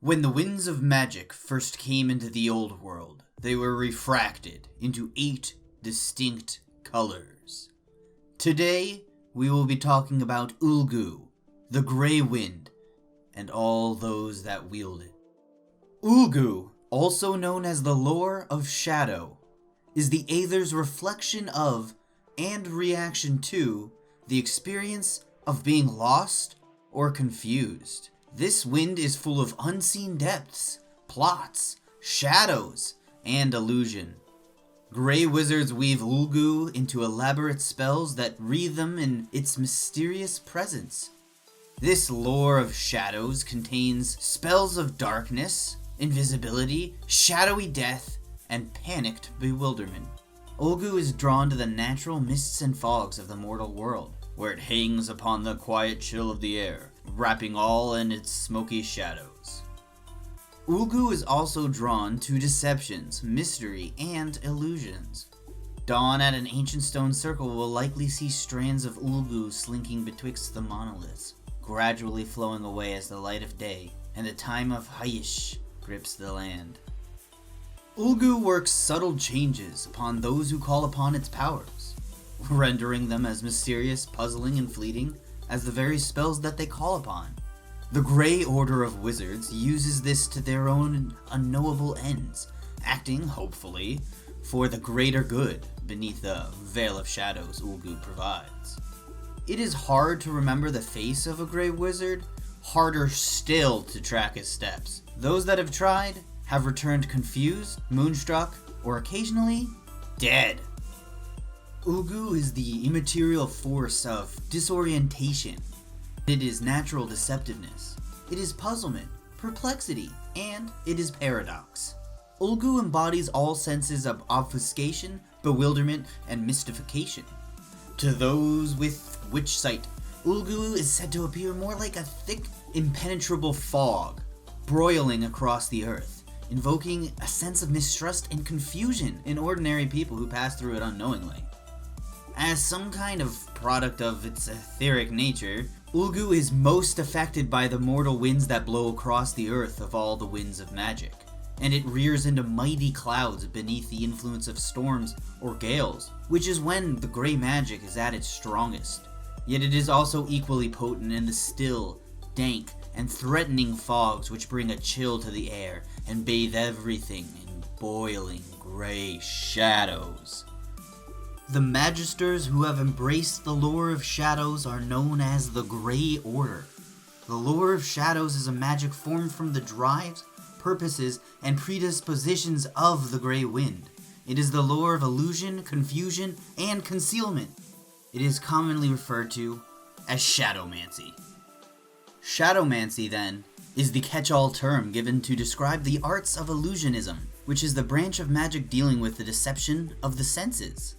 When the winds of magic first came into the old world, they were refracted into 8 distinct colors. Today, we will be talking about Ulgu, the Grey Wind, and all those that wield it. Ulgu, also known as the Lore of Shadow, is the Aether's reflection of, and reaction to, the experience of being lost or confused. This wind is full of unseen depths, plots, shadows, and illusion. Grey wizards weave Ulgu into elaborate spells that wreathe them in its mysterious presence. This lore of shadows contains spells of darkness, invisibility, shadowy death, and panicked bewilderment. Ulgu is drawn to the natural mists and fogs of the mortal world, where it hangs upon the quiet chill of the air, wrapping all in its smoky shadows. Ulgu is also drawn to deceptions, mystery, and illusions. Dawn at an ancient stone circle will likely see strands of Ulgu slinking betwixt the monoliths, gradually flowing away as the light of day and the time of Hayish grips the land. Ulgu works subtle changes upon those who call upon its powers, rendering them as mysterious, puzzling, and fleeting as the very spells that they call upon. The Grey Order of Wizards uses this to their own unknowable ends, acting, hopefully, for the greater good beneath the veil of shadows Ulgu provides. It is hard to remember the face of a Grey Wizard, harder still to track his steps. Those that have tried have returned confused, moonstruck, or occasionally dead. Ulgu is the immaterial force of disorientation. It is natural deceptiveness. It is puzzlement, perplexity, and it is paradox. Ulgu embodies all senses of obfuscation, bewilderment, and mystification. To those with witch sight, Ulgu is said to appear more like a thick, impenetrable fog, broiling across the earth, invoking a sense of mistrust and confusion in ordinary people who pass through it unknowingly. As some kind of product of its etheric nature, Ulgu is most affected by the mortal winds that blow across the earth of all the winds of magic, and it rears into mighty clouds beneath the influence of storms or gales, which is when the grey magic is at its strongest. Yet it is also equally potent in the still, dank, and threatening fogs which bring a chill to the air and bathe everything in boiling grey shadows. The Magisters who have embraced the lore of shadows are known as the Grey Order. The lore of shadows is a magic formed from the drives, purposes, and predispositions of the Grey Wind. It is the lore of illusion, confusion, and concealment. It is commonly referred to as shadowmancy. Shadowmancy, then, is the catch-all term given to describe the arts of illusionism, which is the branch of magic dealing with the deception of the senses.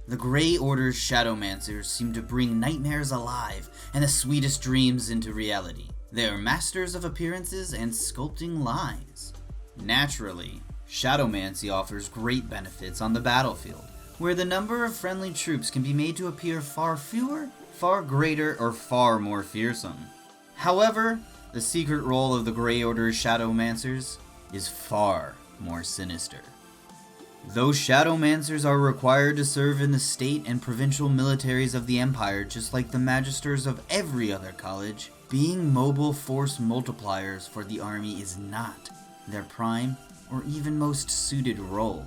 The Grey Order's shadowmancers seem to bring nightmares alive and the sweetest dreams into reality. They are masters of appearances and sculpting lies. Naturally, shadowmancy offers great benefits on the battlefield, where the number of friendly troops can be made to appear far fewer, far greater, or far more fearsome. However, the secret role of the Grey Order's shadowmancers is far more sinister. Those shadowmancers are required to serve in the state and provincial militaries of the Empire just like the Magisters of every other college. Being mobile force multipliers for the army is not their prime or even most suited role.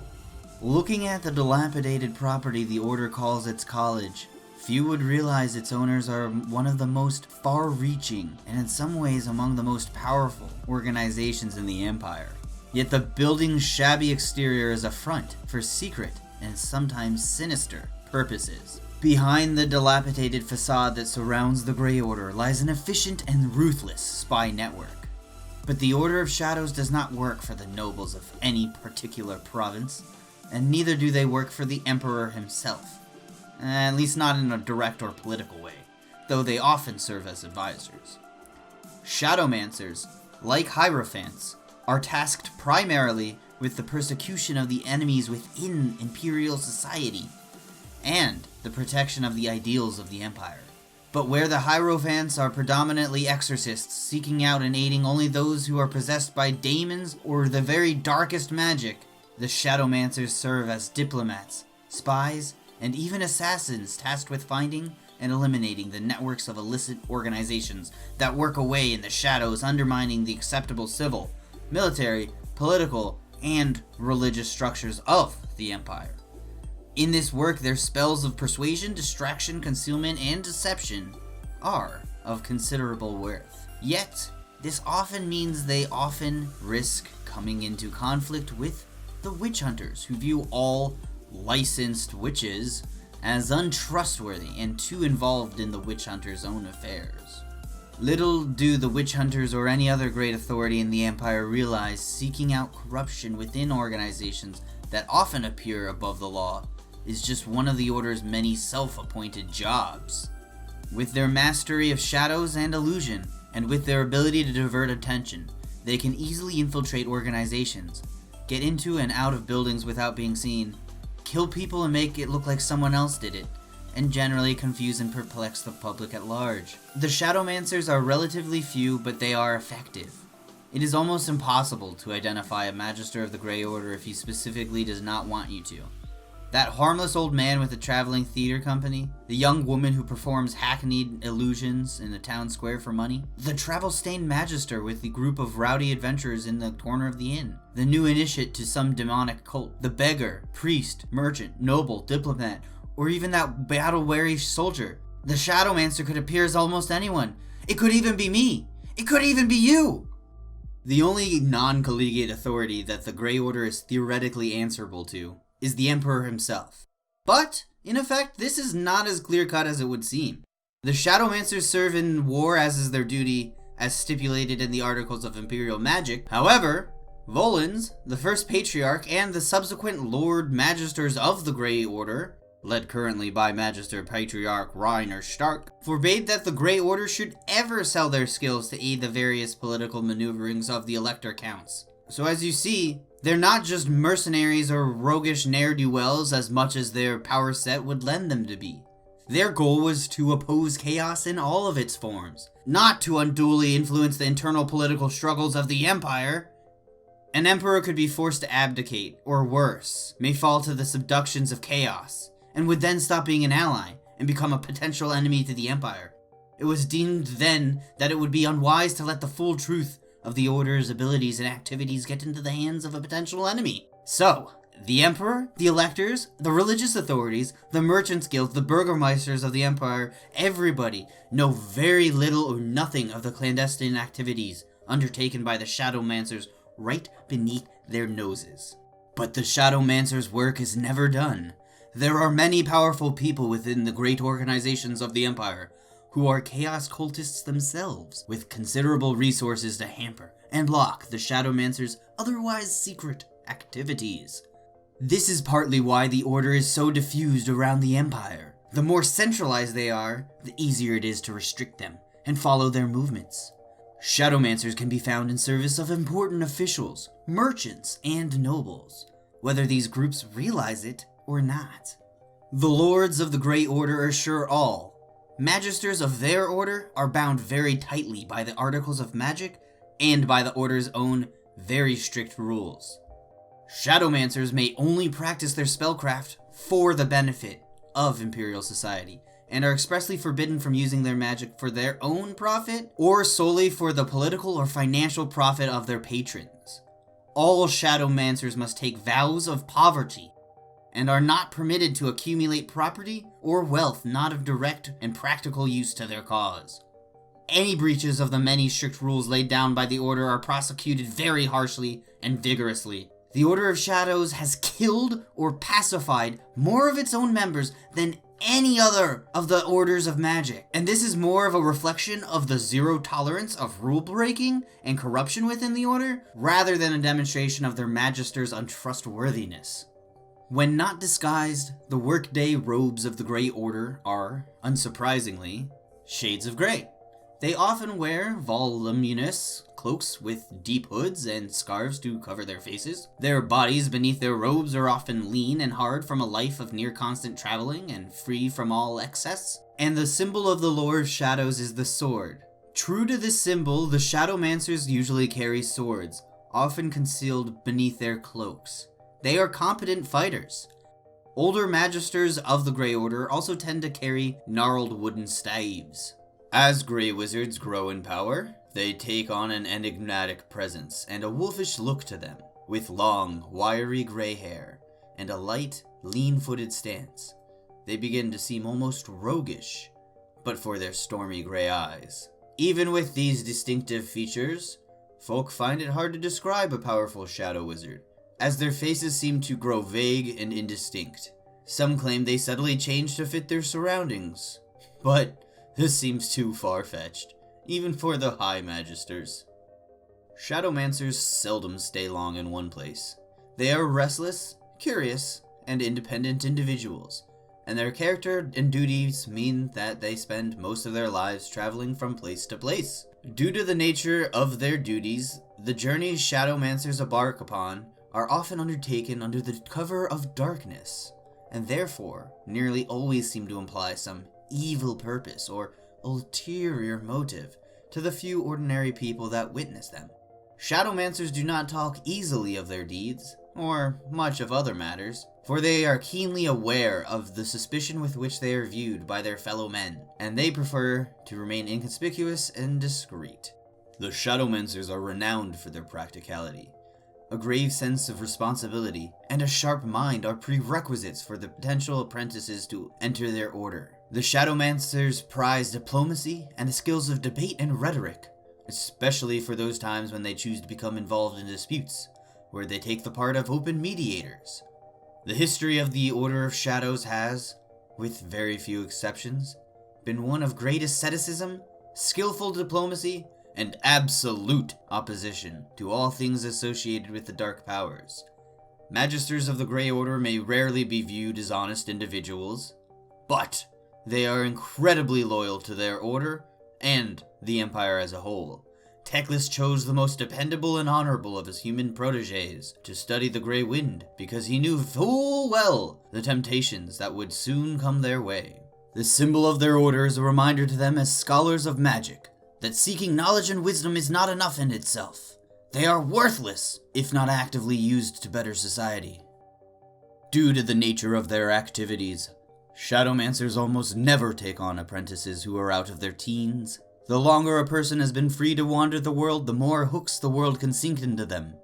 Looking at the dilapidated property the Order calls its college, few would realize its owners are one of the most far-reaching and in some ways among the most powerful organizations in the Empire. Yet the building's shabby exterior is a front for secret and sometimes sinister purposes. Behind the dilapidated facade that surrounds the Grey Order lies an efficient and ruthless spy network. But the Order of Shadows does not work for the nobles of any particular province, and neither do they work for the Emperor himself. At least not in a direct or political way, though they often serve as advisors. Shadowmancers, like Hierophants, are tasked primarily with the persecution of the enemies within imperial society and the protection of the ideals of the Empire. But where the Hierophants are predominantly exorcists, seeking out and aiding only those who are possessed by demons or the very darkest magic, the Shadowmancers serve as diplomats, spies, and even assassins tasked with finding and eliminating the networks of illicit organizations that work away in the shadows, undermining the acceptable civil, military, political, and religious structures of the Empire. In this work, their spells of persuasion, distraction, concealment, and deception are of considerable worth. Yet, this often means they often risk coming into conflict with the witch hunters, who view all licensed witches as untrustworthy and too involved in the witch hunters' own affairs. Little do the witch hunters or any other great authority in the Empire realize seeking out corruption within organizations that often appear above the law is just one of the Order's many self-appointed jobs. With their mastery of shadows and illusion, and with their ability to divert attention, they can easily infiltrate organizations, get into and out of buildings without being seen, kill people and make it look like someone else did it, and generally confuse and perplex the public at large. The Shadowmancers are relatively few, but they are effective. It is almost impossible to identify a Magister of the Grey Order if he specifically does not want you to. That harmless old man with the traveling theater company, the young woman who performs hackneyed illusions in the town square for money, the travel-stained Magister with the group of rowdy adventurers in the corner of the inn, the new initiate to some demonic cult, the beggar, priest, merchant, noble, diplomat, or even that battle-weary soldier. The Shadowmancer could appear as almost anyone. It could even be me. It could even be you. The only non-collegiate authority that the Grey Order is theoretically answerable to is the Emperor himself. But, in effect, this is not as clear-cut as it would seem. The Shadowmancers serve in war as is their duty, as stipulated in the Articles of Imperial Magic. However, Volans, the first Patriarch, and the subsequent Lord Magisters of the Grey Order, led currently by Magister Patriarch Ryan Stark, forbade that the Grey Order should ever sell their skills to aid the various political maneuverings of the Elector Counts. So as you see, they're not just mercenaries or roguish ne'er-do-wells as much as their power set would lend them to be. Their goal was to oppose chaos in all of its forms, not to unduly influence the internal political struggles of the Empire. An emperor could be forced to abdicate, or worse, may fall to the subductions of chaos, and would then stop being an ally and become a potential enemy to the Empire. It was deemed then that it would be unwise to let the full truth of the Order's abilities and activities get into the hands of a potential enemy. So, the Emperor, the Electors, the religious authorities, the Merchants Guild, the Burgermeisters of the Empire, everybody know very little or nothing of the clandestine activities undertaken by the Shadowmancers right beneath their noses. But the Shadowmancers' work is never done. There are many powerful people within the great organizations of the Empire who are chaos cultists themselves, with considerable resources to hamper and block the Shadowmancers' otherwise secret activities. This is partly why the Order is so diffused around the Empire. The more centralized they are, the easier it is to restrict them and follow their movements. Shadowmancers can be found in service of important officials, merchants, and nobles, whether these groups realize it or not. The Lords of the Grey Order assure all Magisters of their order are bound very tightly by the Articles of Magic and by the Order's own very strict rules. Shadowmancers may only practice their spellcraft for the benefit of Imperial Society, and are expressly forbidden from using their magic for their own profit or solely for the political or financial profit of their patrons. All Shadowmancers must take vows of poverty and are not permitted to accumulate property or wealth not of direct and practical use to their cause. Any breaches of the many strict rules laid down by the Order are prosecuted very harshly and vigorously. The Order of Shadows has killed or pacified more of its own members than any other of the orders of magic, and this is more of a reflection of the zero tolerance of rule breaking and corruption within the Order, rather than a demonstration of their Magister's untrustworthiness. When not disguised, the workday robes of the Grey Order are, unsurprisingly, shades of grey. They often wear voluminous cloaks with deep hoods and scarves to cover their faces. Their bodies beneath their robes are often lean and hard from a life of near constant traveling and free from all excess. And the symbol of the Lord of Shadows is the sword. True to this symbol, the Shadowmancers usually carry swords, often concealed beneath their cloaks. They are competent fighters. Older Magisters of the Grey Order also tend to carry gnarled wooden staves. As Grey Wizards grow in power, they take on an enigmatic presence and a wolfish look to them, with long, wiry grey hair and a light, lean-footed stance. They begin to seem almost roguish, but for their stormy grey eyes. Even with these distinctive features, folk find it hard to describe a powerful shadow wizard, as their faces seem to grow vague and indistinct. Some claim they subtly change to fit their surroundings, but this seems too far-fetched, even for the High Magisters. Shadowmancers seldom stay long in one place. They are restless, curious, and independent individuals, and their character and duties mean that they spend most of their lives traveling from place to place. Due to the nature of their duties, the journeys Shadowmancers embark upon are often undertaken under the cover of darkness, and therefore nearly always seem to imply some evil purpose or ulterior motive to the few ordinary people that witness them. Shadowmancers do not talk easily of their deeds, or much of other matters, for they are keenly aware of the suspicion with which they are viewed by their fellow men, and they prefer to remain inconspicuous and discreet. The Shadowmancers are renowned for their practicality. A grave sense of responsibility and a sharp mind are prerequisites for the potential apprentices to enter their order. The Shadowmancers prize diplomacy and the skills of debate and rhetoric, especially for those times when they choose to become involved in disputes, where they take the part of open mediators. The history of the Order of Shadows has, with very few exceptions, been one of great asceticism, skillful diplomacy, and absolute opposition to all things associated with the dark powers. Magisters of the Grey Order may rarely be viewed as honest individuals, but they are incredibly loyal to their order and the Empire as a whole. Teclis chose the most dependable and honorable of his human protégés to study the Grey Wind because he knew full well the temptations that would soon come their way. The symbol of their order is a reminder to them as scholars of magic that seeking knowledge and wisdom is not enough in itself. They are worthless if not actively used to better society. Due to the nature of their activities, Shadowmancers almost never take on apprentices who are out of their teens. The longer a person has been free to wander the world, the more hooks the world can sink into them,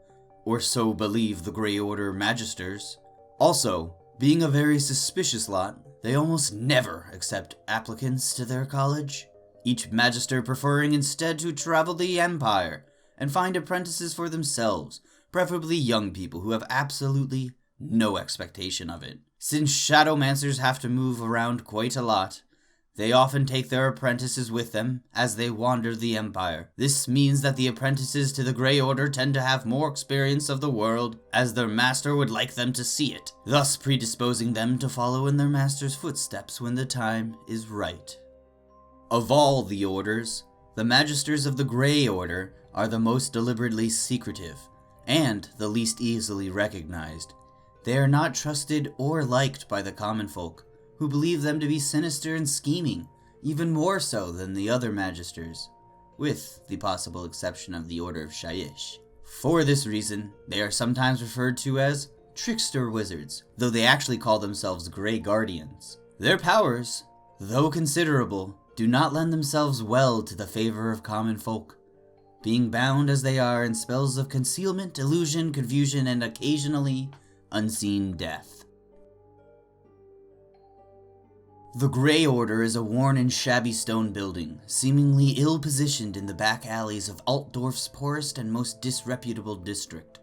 or so believe the Grey Order Magisters. Also, being a very suspicious lot, they almost never accept applicants to their college, each Magister preferring instead to travel the Empire and find apprentices for themselves, preferably young people who have absolutely no expectation of it. Since Shadowmancers have to move around quite a lot, they often take their apprentices with them as they wander the Empire. This means that the apprentices to the Grey Order tend to have more experience of the world as their master would like them to see it, thus predisposing them to follow in their master's footsteps when the time is right. Of all the orders, the Magisters of the Grey Order are the most deliberately secretive, and the least easily recognized. They are not trusted or liked by the common folk, who believe them to be sinister and scheming, even more so than the other Magisters, with the possible exception of the Order of Shyish. For this reason, they are sometimes referred to as trickster wizards, though they actually call themselves Grey Guardians. Their powers, though considerable, do not lend themselves well to the favor of common folk, being bound as they are in spells of concealment, illusion, confusion, and occasionally unseen death. The Grey Order is a worn and shabby stone building, seemingly ill-positioned in the back alleys of Altdorf's poorest and most disreputable district,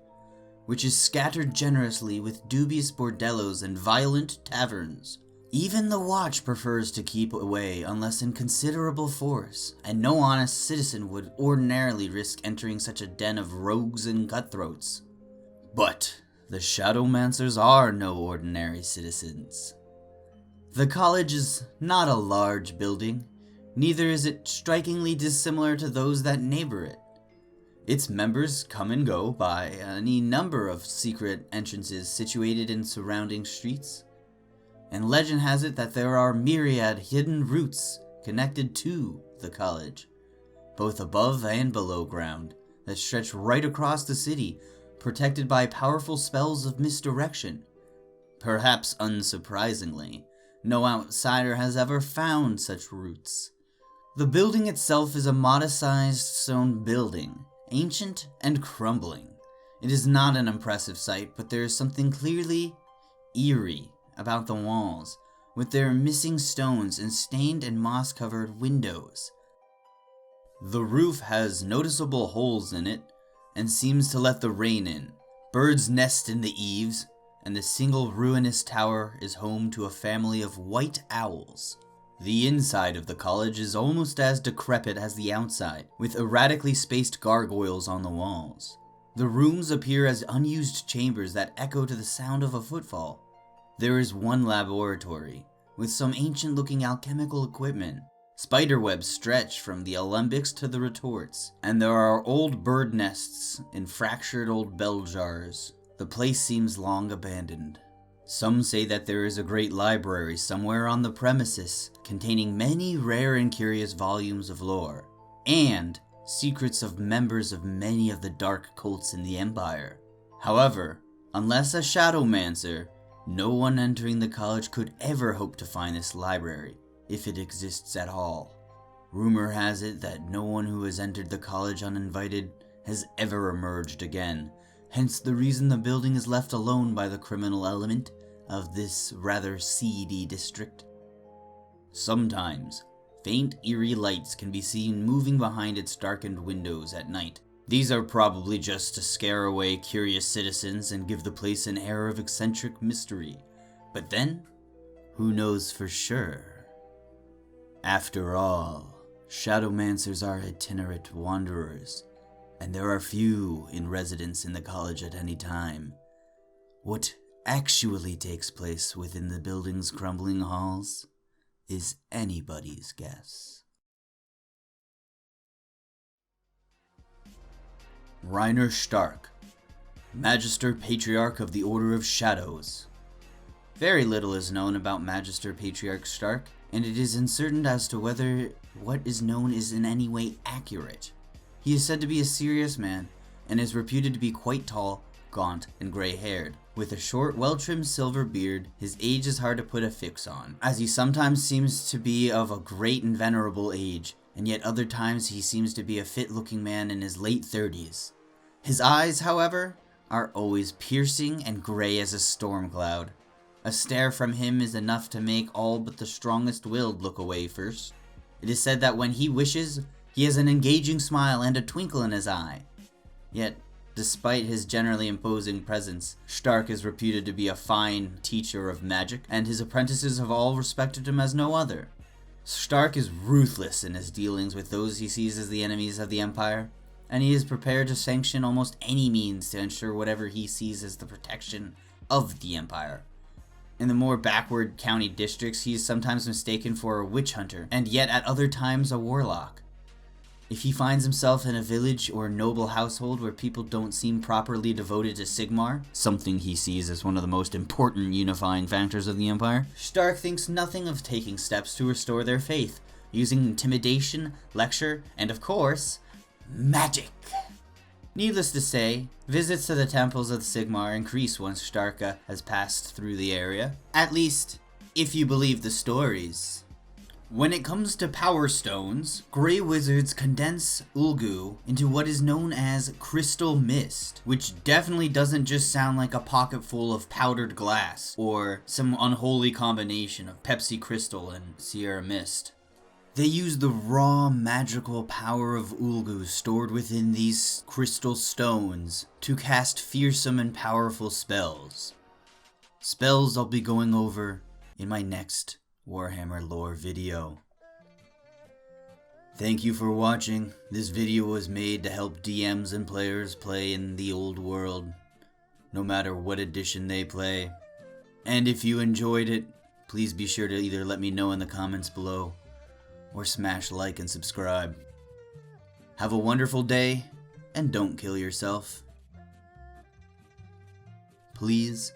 which is scattered generously with dubious bordellos and violent taverns. Even the Watch prefers to keep away unless in considerable force, and no honest citizen would ordinarily risk entering such a den of rogues and cutthroats. But the Shadowmancers are no ordinary citizens. The college is not a large building, neither is it strikingly dissimilar to those that neighbor it. Its members come and go by any number of secret entrances situated in surrounding streets, and legend has it that there are myriad hidden routes connected to the college, both above and below ground, that stretch right across the city, protected by powerful spells of misdirection. Perhaps unsurprisingly, no outsider has ever found such routes. The building itself is a modest-sized stone building, ancient and crumbling. It is not an impressive sight, but there is something clearly eerie about the walls, with their missing stones and stained and moss-covered windows. The roof has noticeable holes in it, and seems to let the rain in. Birds nest in the eaves, and the single ruinous tower is home to a family of white owls. The inside of the college is almost as decrepit as the outside, with erratically spaced gargoyles on the walls. The rooms appear as unused chambers that echo to the sound of a footfall. There is one laboratory, with some ancient-looking alchemical equipment. Spiderwebs stretch from the alembics to the retorts, and there are old bird nests in fractured old bell jars. The place seems long abandoned. Some say that there is a great library somewhere on the premises, containing many rare and curious volumes of lore, and secrets of members of many of the dark cults in the Empire. However, unless a shadowmancer, no one entering the college could ever hope to find this library, if it exists at all. Rumor has it that no one who has entered the college uninvited has ever emerged again, hence the reason the building is left alone by the criminal element of this rather seedy district. Sometimes, faint eerie lights can be seen moving behind its darkened windows at night. These are probably just to scare away curious citizens and give the place an air of eccentric mystery. But then, who knows for sure? After all, shadowmancers are itinerant wanderers, and there are few in residence in the college at any time. What actually takes place within the building's crumbling halls is anybody's guess. Reiner Stark, Magister Patriarch of the Order of Shadows. Very little is known about Magister Patriarch Stark, and it is uncertain as to whether what is known is in any way accurate. He is said to be a serious man, and is reputed to be quite tall, gaunt, and gray-haired. With a short, well-trimmed silver beard, his age is hard to put a fix on, as he sometimes seems to be of a great and venerable age, and yet other times he seems to be a fit-looking man in his late 30s. His eyes, however, are always piercing and gray as a storm cloud. A stare from him is enough to make all but the strongest-willed look away first. It is said that when he wishes, he has an engaging smile and a twinkle in his eye. Yet, despite his generally imposing presence, Stark is reputed to be a fine teacher of magic, and his apprentices have all respected him as no other. Stark is ruthless in his dealings with those he sees as the enemies of the Empire, and he is prepared to sanction almost any means to ensure whatever he sees as the protection of the Empire. In the more backward county districts, he is sometimes mistaken for a witch hunter, and yet at other times a warlock. If he finds himself in a village or noble household where people don't seem properly devoted to Sigmar, something he sees as one of the most important unifying factors of the Empire, Stark thinks nothing of taking steps to restore their faith, using intimidation, lecture, and of course, magic. Needless to say, visits to the temples of the Sigmar increase once Stark has passed through the area. At least, if you believe the stories. When it comes to power stones, Grey Wizards condense Ulgu into what is known as Crystal Mist, which definitely doesn't just sound like a pocket full of powdered glass, or some unholy combination of Pepsi Crystal and Sierra Mist. They use the raw magical power of Ulgu stored within these crystal stones to cast fearsome and powerful spells. Spells I'll be going over in my next Warhammer lore video. Thank you for watching. This video was made to help DMs and players play in the old world, no matter what edition they play. And if you enjoyed it, please be sure to either let me know in the comments below, or smash like and subscribe. Have a wonderful day, and don't kill yourself. Please